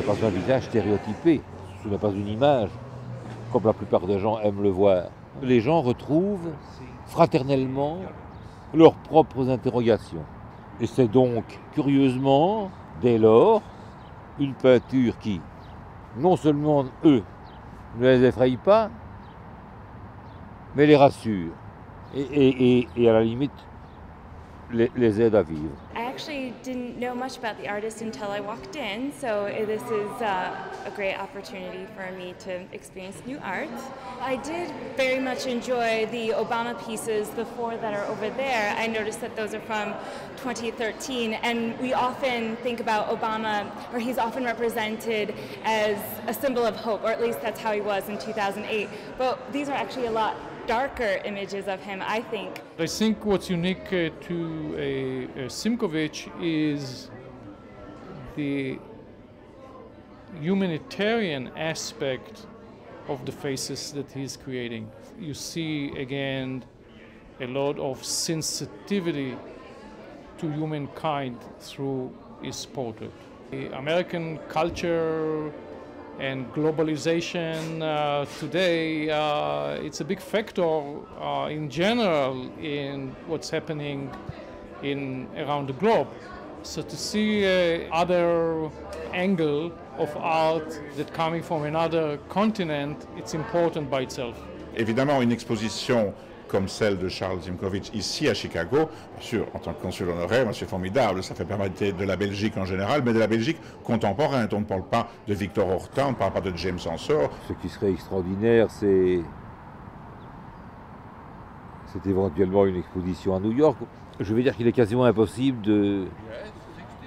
pas un visage stéréotypé, ce n'est pas une image, comme la plupart des gens aiment le voir. Les gens retrouvent fraternellement leurs propres interrogations. Et c'est donc, curieusement, dès lors, une peinture qui, non seulement, eux, ne les effraie pas, mais les rassure. Et à la limite, les aide à vivre. I actually didn't know much about the artist until I walked in, so this is a great opportunity for me to experience new art. I did very much enjoy the Obama pieces, the four that are over there. I noticed that those are from 2013, and we often think about Obama, or he's often represented as a symbol of hope, or at least that's how he was in 2008. But these are actually a lot darker images of him, I think. I think what's unique to Simkovich is the humanitarian aspect of the faces that he's creating. You see again a lot of sensitivity to humankind through his portrait. The American culture and globalization today, it's a big factor in general in what's happening around the globe. So to see other angle of art that coming from another continent, it's important by itself. Évidemment, une exposition comme celle de Charles Simkovich ici à Chicago, bien sûr, en tant que consul honoraire, c'est formidable, ça fait partie de la Belgique en général, mais de la Belgique contemporaine. On ne parle pas de Victor Horta, on ne parle pas de James Ensor. Ce qui serait extraordinaire, c'est éventuellement une exposition à New York. Je veux dire qu'il est quasiment impossible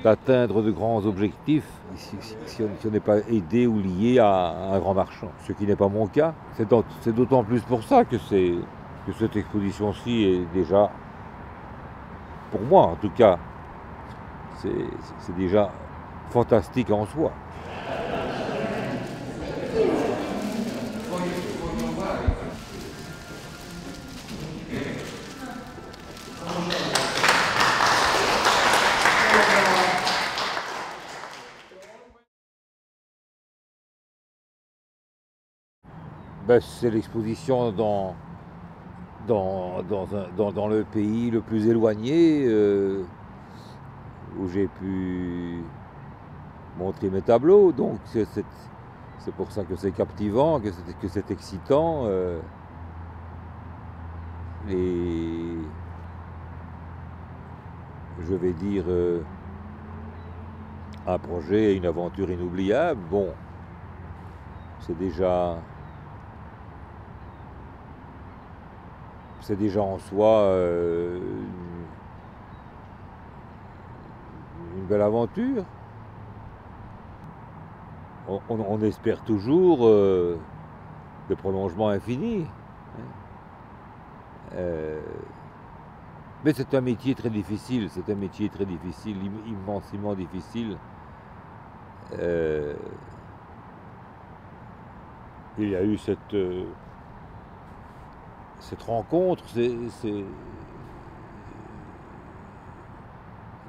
d'atteindre de grands objectifs si on n'est pas aidé ou lié à un grand marchand. Ce qui n'est pas mon cas. C'est d'autant plus pour ça que cette exposition-ci est déjà, pour moi en tout cas, c'est déjà fantastique en soi. C'est l'exposition dans le pays le plus éloigné où j'ai pu montrer mes tableaux. Donc c'est pour ça que c'est captivant, que c'est excitant. Et je vais dire un projet et une aventure inoubliable. Bon, c'est déjà en soi une belle aventure. On espère toujours des prolongements infinis. Mais c'est un métier très difficile, immensément difficile. Il y a eu cette rencontre,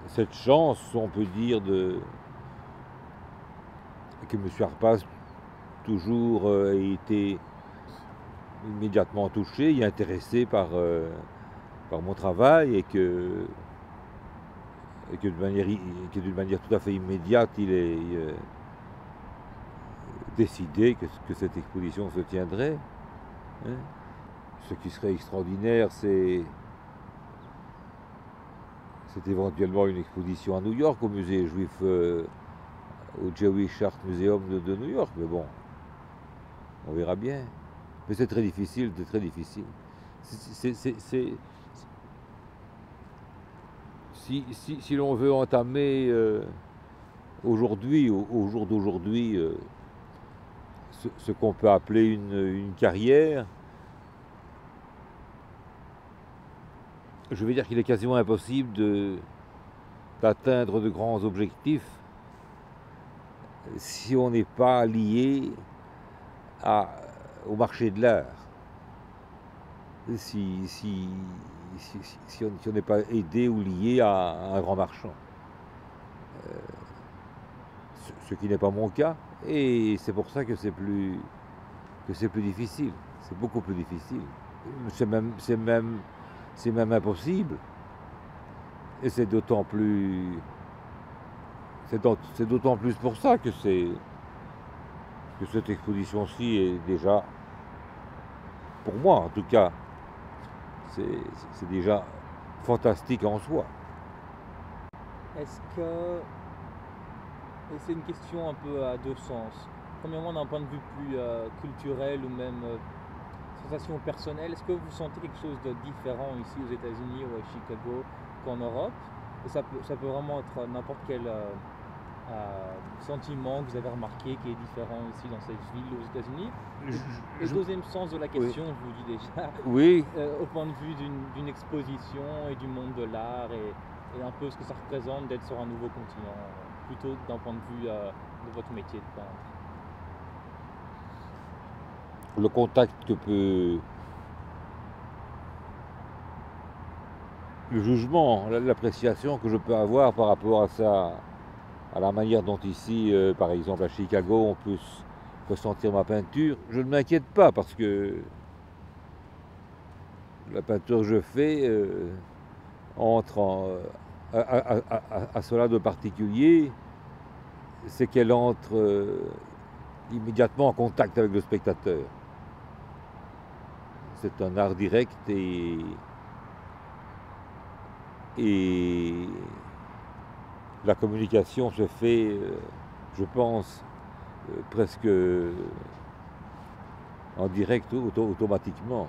cette chance, on peut dire, que M. Harpas toujours a été immédiatement touché et intéressé par mon travail et que d'une manière tout à fait immédiate, il est décidé que cette exposition se tiendrait. Hein. Ce qui serait extraordinaire, c'est éventuellement une exposition à New York, au musée juif, au Jewish Art Museum de New York. Mais bon, on verra bien. Mais c'est très difficile, Si l'on veut entamer aujourd'hui, au jour d'aujourd'hui, ce qu'on peut appeler une carrière, je veux dire qu'il est quasiment impossible d'atteindre de grands objectifs si on n'est pas lié au marché de l'art. Si on n'est pas aidé ou lié à un grand marchand. ce qui n'est pas mon cas. Et c'est pour ça que c'est plus difficile. C'est beaucoup plus difficile. C'est même impossible. Et c'est d'autant plus pour ça que cette exposition-ci est déjà, pour moi en tout cas, c'est déjà fantastique en soi. Est-ce que, et c'est une question un peu à deux sens, premièrement d'un point de vue plus culturel ou même sensation personnelle, est-ce que vous sentez quelque chose de différent ici aux États-Unis ou à Chicago qu'en Europe? Et ça peut vraiment être n'importe quel sentiment que vous avez remarqué qui est différent ici dans cette ville aux États-Unis. Et le deuxième sens de la question, je vous dis déjà, oui. Au point de vue d'une exposition et du monde de l'art et un peu ce que ça représente d'être sur un nouveau continent, plutôt d'un point de vue de votre métier de peintre. Le contact que peut... Le jugement, l'appréciation que je peux avoir par rapport à ça, à la manière dont ici, par exemple à Chicago, on peut ressentir ma peinture, je ne m'inquiète pas parce que la peinture que je fais entre à cela de particulier, c'est qu'elle entre immédiatement en contact avec le spectateur. C'est un art direct et la communication se fait, je pense, presque en direct automatiquement.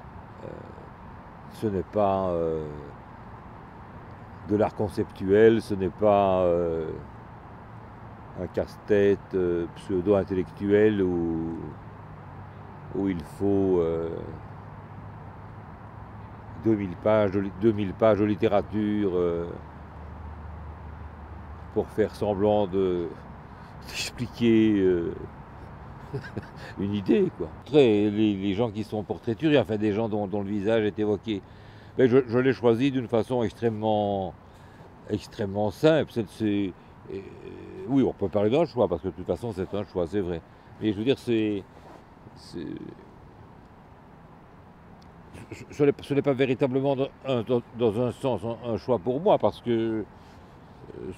Ce n'est pas de l'art conceptuel, ce n'est pas un casse-tête pseudo-intellectuel où il faut 2000 pages de littérature pour faire semblant d'expliquer une idée, quoi. Les gens qui sont portraituriers, enfin des gens dont le visage est évoqué, mais je l'ai choisi d'une façon extrêmement simple. Oui, on peut parler d'un choix, parce que de toute façon c'est un choix, c'est vrai. Mais je veux dire, ce n'est pas véritablement dans un sens un choix pour moi, parce que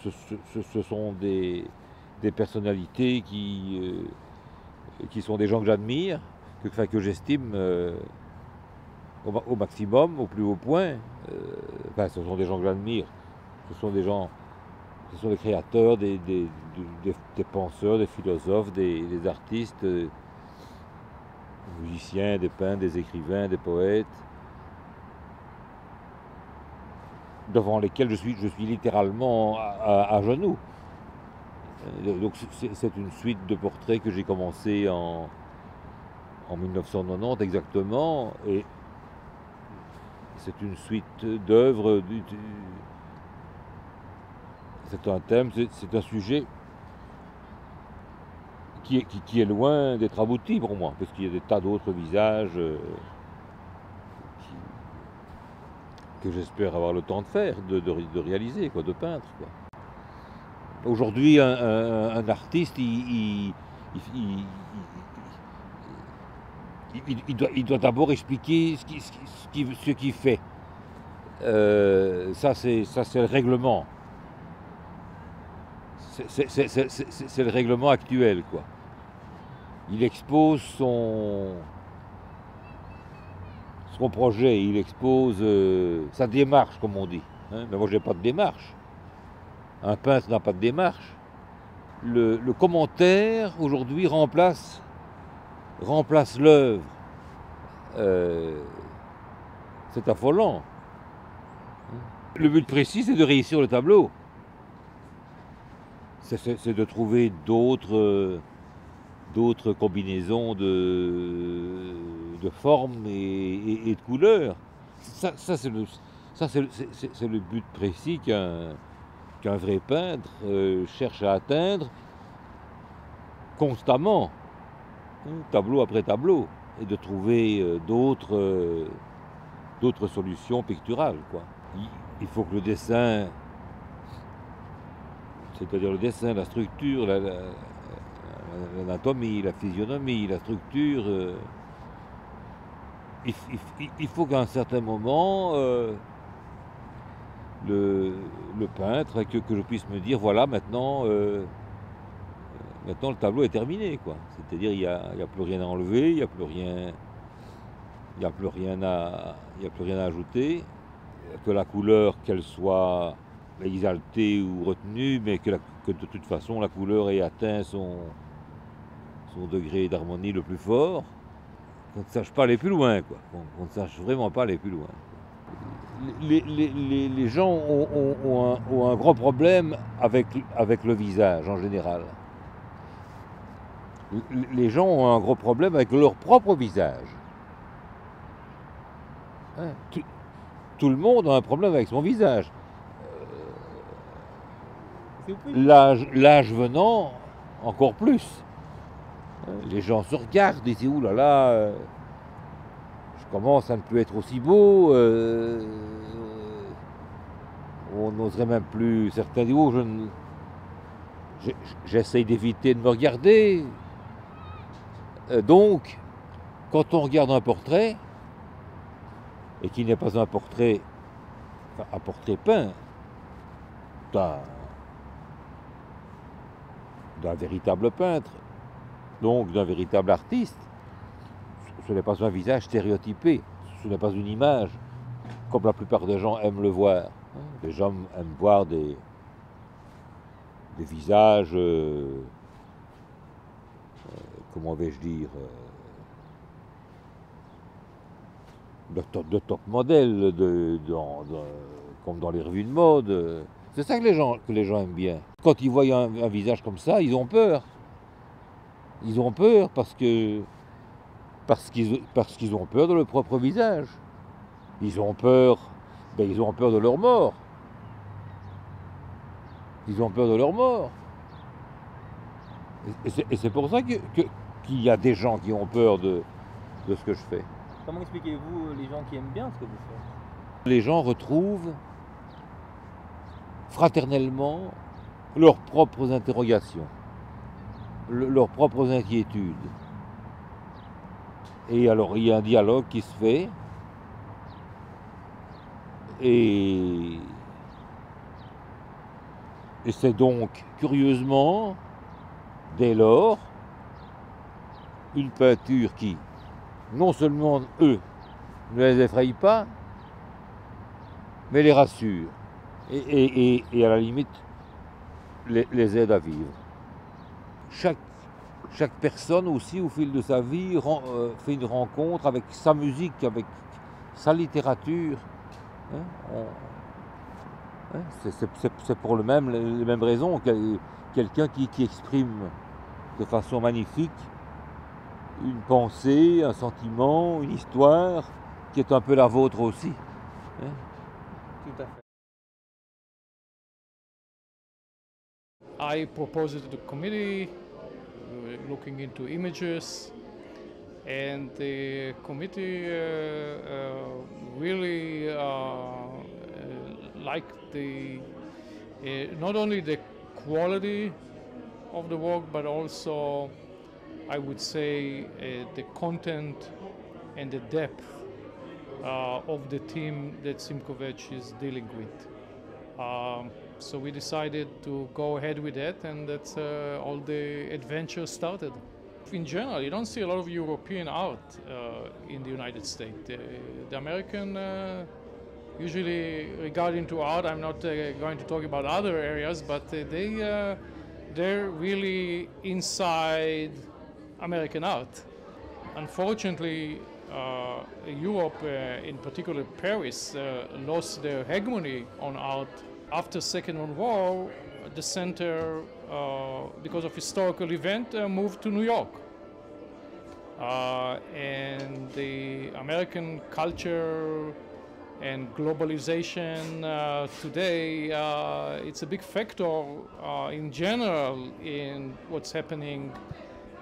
ce sont des personnalités qui sont des gens que j'admire, que j'estime au maximum, au plus haut point. Ce sont des gens que j'admire. Ce sont des créateurs, des penseurs, des philosophes, des artistes, des musiciens, des peintres, des écrivains, des poètes, devant lesquels je suis littéralement à genoux. Donc c'est une suite de portraits que j'ai commencé en 1990 exactement, et c'est une suite d'œuvres. C'est un thème, c'est un sujet qui est loin d'être abouti pour moi, parce qu'il y a des tas d'autres visages que j'espère avoir le temps de faire, de réaliser, de peindre, quoi. Aujourd'hui, un artiste, il doit d'abord expliquer ce qu'il fait. Ça, c'est le règlement. C'est le règlement actuel, quoi. Il expose son projet, il expose sa démarche, comme on dit. Hein. Mais moi, j'ai pas de démarche. Un peintre n'a pas de démarche. Le commentaire, aujourd'hui, remplace l'œuvre. C'est affolant. Le but précis, c'est de réussir le tableau. C'est de trouver d'autres combinaisons de formes et de couleurs. Ça c'est le but précis qu'un vrai peintre cherche à atteindre constamment, tableau après tableau, et de trouver d'autres solutions picturales, quoi. Il faut que le dessin, c'est-à-dire le dessin, la structure, l'anatomie, la physionomie, la structure. Il faut qu'à un certain moment, le peintre, que je puisse me dire, voilà, maintenant le tableau est terminé, quoi. C'est-à-dire, il n'y a plus rien à enlever, il n'y a plus rien à ajouter, que la couleur, qu'elle soit exaltée ou retenue, mais que de toute façon, la couleur ait atteint son degré d'harmonie le plus fort, qu'on ne sache pas aller plus loin, quoi. Qu'on ne sache vraiment pas aller plus loin. Les gens ont un gros problème avec le visage en général. Les gens ont un gros problème avec leur propre visage. Hein, tout le monde a un problème avec son visage. L'âge venant, encore plus. Les gens se regardent, disent ouh là là, je commence à ne plus être aussi beau. On n'oserait même plus. Certains disent oh, j'essaye d'éviter de me regarder. Donc, quand on regarde un portrait, et qui n'est pas un portrait peint d'un véritable peintre, donc d'un véritable artiste, ce n'est pas un visage stéréotypé, ce n'est pas une image, comme la plupart des gens aiment le voir. Les gens aiment voir des visages, comment vais-je dire, de top modèle, comme dans les revues de mode. C'est ça que les gens aiment bien. Quand ils voient un visage comme ça, ils ont peur. Ils ont peur parce qu'ils ont peur de leur propre visage. Ils ont peur de leur mort. Ils ont peur de leur mort. Et c'est pour ça qu'il y a des gens qui ont peur de ce que je fais. Comment expliquez-vous les gens qui aiment bien ce que vous faites? Les gens retrouvent fraternellement leurs propres interrogations, leurs propres inquiétudes. Et alors il y a un dialogue qui se fait et c'est donc curieusement dès lors une peinture qui non seulement eux ne les effraie pas, mais les rassure et à la limite les aide à vivre. Chaque personne aussi au fil de sa vie fait une rencontre avec sa musique, avec sa littérature. C'est pour les mêmes raisons. Quelqu'un qui exprime de façon magnifique une pensée, un sentiment, une histoire qui est un peu la vôtre aussi. Tout à fait. I proposed it to the committee, looking into images, and the committee really liked not only the quality of the work, but also, I would say, the content and the depth of the theme that Simkovich is dealing with. So we decided to go ahead with that, and that's all the adventure started. In general, you don't see a lot of European art in the United States. The American, usually regarding to art, I'm not going to talk about other areas, but they're really inside American art. Unfortunately, Europe, in particular Paris, lost their hegemony on art after Second World War. The center, because of historical event, moved to New York. And the American culture and globalization today, it's a big factor in general in what's happening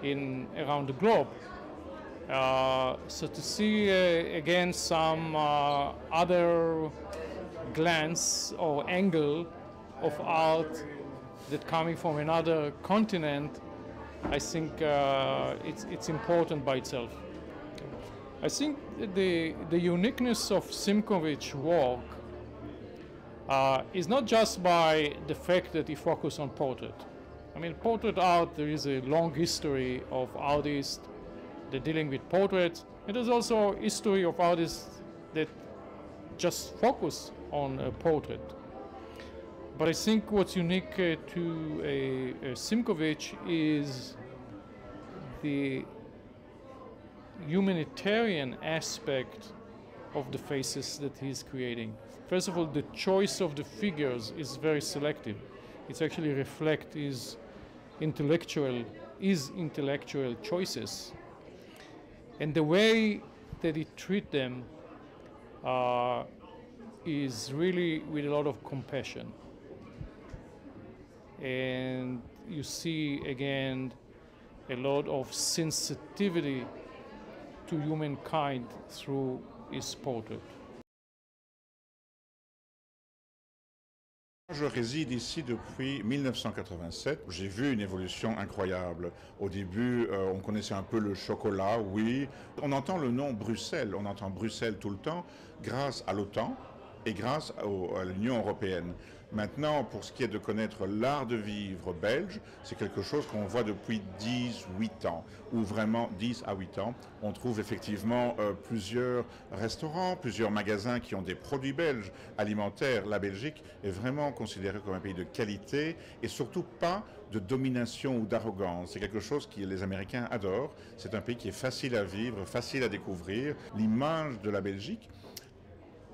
around the globe. So to see again some other glance or angle of art that coming from another continent I think it's important by itself. I think the uniqueness of Simkovich's work is not just by the fact that he focused on portrait. I mean, portrait art, there is a long history of artists that dealing with portraits, and there's also a history of artists that just focus on a portrait. But I think what's unique to Simkovich is the humanitarian aspect of the faces that he's creating. First of all, the choice of the figures is very selective. It actually reflects his intellectual choices. And the way that he treats them is really with a lot of compassion. And you see, again, a lot of sensitivity to humankind through his portrait. Je réside ici depuis 1987. J'ai vu une évolution incroyable. Au début, on connaissait un peu le chocolat, oui. On entend le nom Bruxelles, on entend Bruxelles tout le temps, grâce à l'OTAN et grâce à l'Union européenne. Maintenant, pour ce qui est de connaître l'art de vivre belge, c'est quelque chose qu'on voit depuis 18 ans, ou vraiment 10 à 8 ans. On trouve effectivement plusieurs restaurants, plusieurs magasins qui ont des produits belges alimentaires. La Belgique est vraiment considérée comme un pays de qualité et surtout pas de domination ou d'arrogance. C'est quelque chose que les Américains adorent. C'est un pays qui est facile à vivre, facile à découvrir. L'image de la Belgique,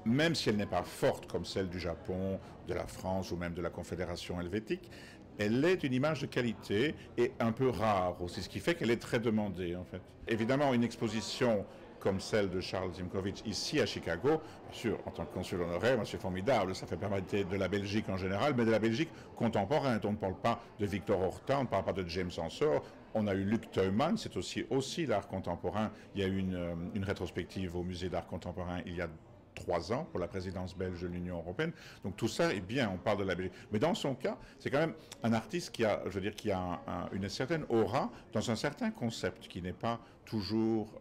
même si elle n'est pas forte comme celle du Japon, de la France ou même de la Confédération helvétique, elle est une image de qualité et un peu rare aussi, ce qui fait qu'elle est très demandée en fait. Évidemment, une exposition comme celle de Charles Simkovich ici à Chicago, bien sûr, en tant que consul honoraire, c'est formidable, ça fait partie de la Belgique en général, mais de la Belgique contemporaine. On ne parle pas de Victor Horta, on ne parle pas de James Ensor. On a eu Luc Teumann, c'est aussi l'art contemporain. Il y a eu une rétrospective au musée d'art contemporain il y a 3 ans pour la présidence belge de l'Union européenne. Donc tout ça est bien, on parle de la Belgique. Mais dans son cas, c'est quand même un artiste qui a, une certaine aura dans un certain concept qui n'est pas toujours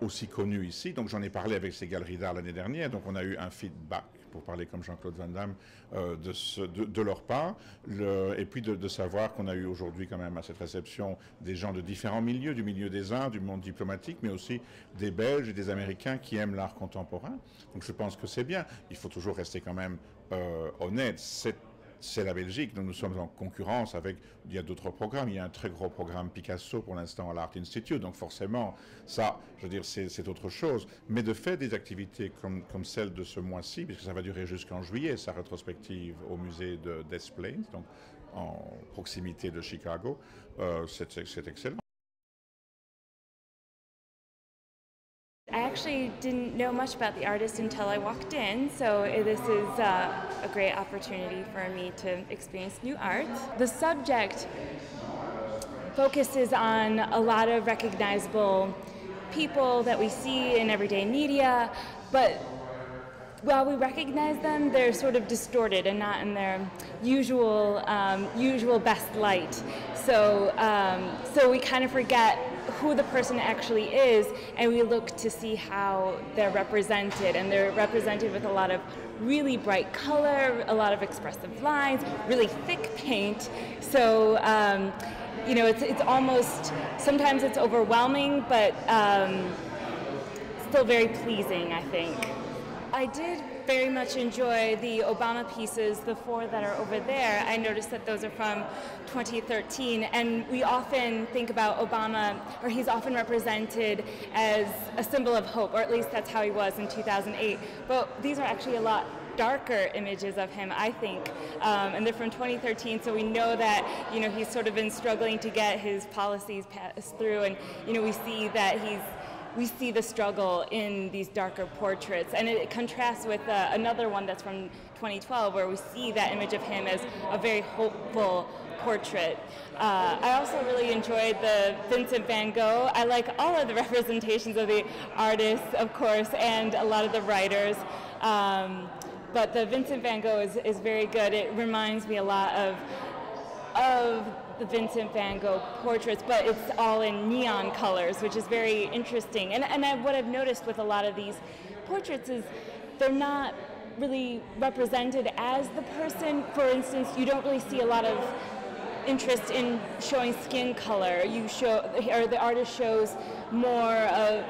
aussi connu ici. Donc j'en ai parlé avec ces galeries d'art l'année dernière. Donc on a eu un feedback, pour parler comme Jean-Claude Van Damme, de leur part. Et puis de savoir qu'on a eu aujourd'hui quand même à cette réception des gens de différents milieux, du milieu des arts, du monde diplomatique, mais aussi des Belges et des Américains qui aiment l'art contemporain. Donc je pense que c'est bien. Il faut toujours rester quand même honnête. C'est la Belgique, donc nous sommes en concurrence avec, il y a d'autres programmes, il y a un très gros programme Picasso pour l'instant à l'Art Institute, donc forcément, ça, je veux dire, c'est autre chose. Mais de faire des activités comme celle de ce mois-ci, puisque ça va durer jusqu'en juillet, sa rétrospective au musée de Des Plaines, donc en proximité de Chicago, c'est excellent. I actually didn't know much about the artist until I walked in, so this is a great opportunity for me to experience new art. The subject focuses on a lot of recognizable people that we see in everyday media, but while we recognize them, they're sort of distorted and not in their usual best light. So we kind of forget who the person actually is, and we look to see how they're represented. And they're represented with a lot of really bright color, a lot of expressive lines, really thick paint. So you know, it's almost, sometimes it's overwhelming, but still very pleasing, I think. I did very much enjoy the Obama pieces, the 4 that are over there. I noticed that those are from 2013, and we often think about Obama, or he's often represented as a symbol of hope, or at least that's how he was in 2008. But these are actually a lot darker images of him, I think, and they're from 2013, so we know that, you know, he's sort of been struggling to get his policies passed through, and, you know, we see that we see the struggle in these darker portraits, and it contrasts with another one that's from 2012, where we see that image of him as a very hopeful portrait. I also really enjoyed the Vincent van Gogh. I like all of the representations of the artists, of course, and a lot of the writers. But the Vincent van Gogh is very good. It reminds me a lot of the Vincent van Gogh portraits, but it's all in neon colors, which is very interesting. And what I've noticed with a lot of these portraits is they're not really represented as the person. For instance, you don't really see a lot of interest in showing skin color. Or the artist shows more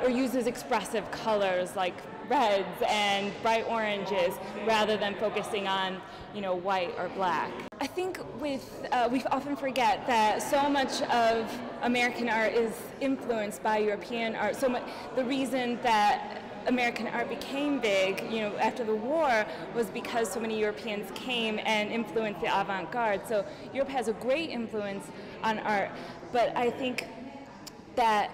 or uses expressive colors like reds and bright oranges rather than focusing on, white or black. I think we often forget that so much of American art is influenced by European art. The reason that American art became big, after the war, was because so many Europeans came and influenced the avant-garde. So Europe has a great influence on art, but I think that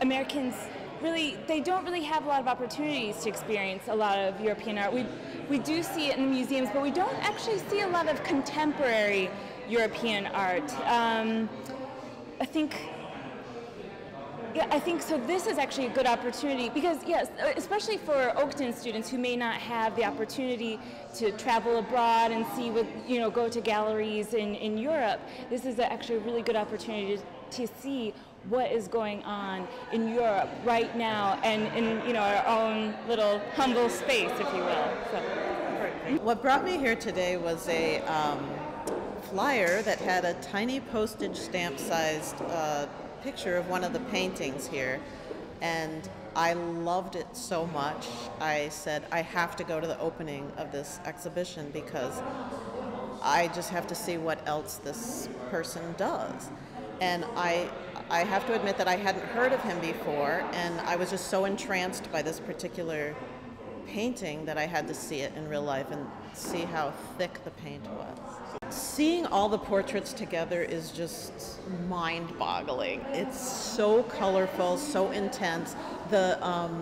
Americans they don't really have a lot of opportunities to experience a lot of European art. We do see it in the museums, but we don't actually see a lot of contemporary European art. I think so. This is actually a good opportunity because, yes, especially for Oakton students who may not have the opportunity to travel abroad and see go to galleries in Europe. This is actually a really good opportunity to see what is going on in Europe right now and in our own little humble space, if you will. So. What brought me here today was a flyer that had a tiny postage stamp-sized picture of one of the paintings here, and I loved it so much. I said I have to go to the opening of this exhibition because I just have to see what else this person does. And I have to admit that I hadn't heard of him before, and I was just so entranced by this particular painting that I had to see it in real life and see how thick the paint was. Seeing all the portraits together is just mind-boggling. It's so colorful, so intense. The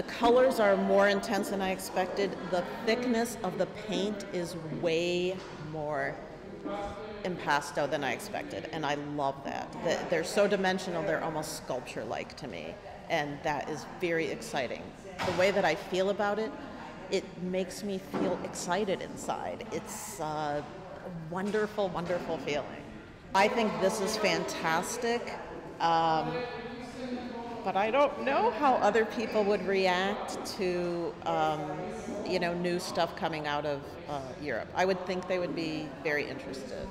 colors are more intense than I expected. The thickness of the paint is way more impasto than I expected, and I love that. They're so dimensional, they're almost sculpture-like to me, and that is very exciting. The way that I feel about it, it makes me feel excited inside. It's a wonderful, wonderful feeling. I think this is fantastic, but I don't know how other people would react to new stuff coming out of Europe. I would think they would be very interested.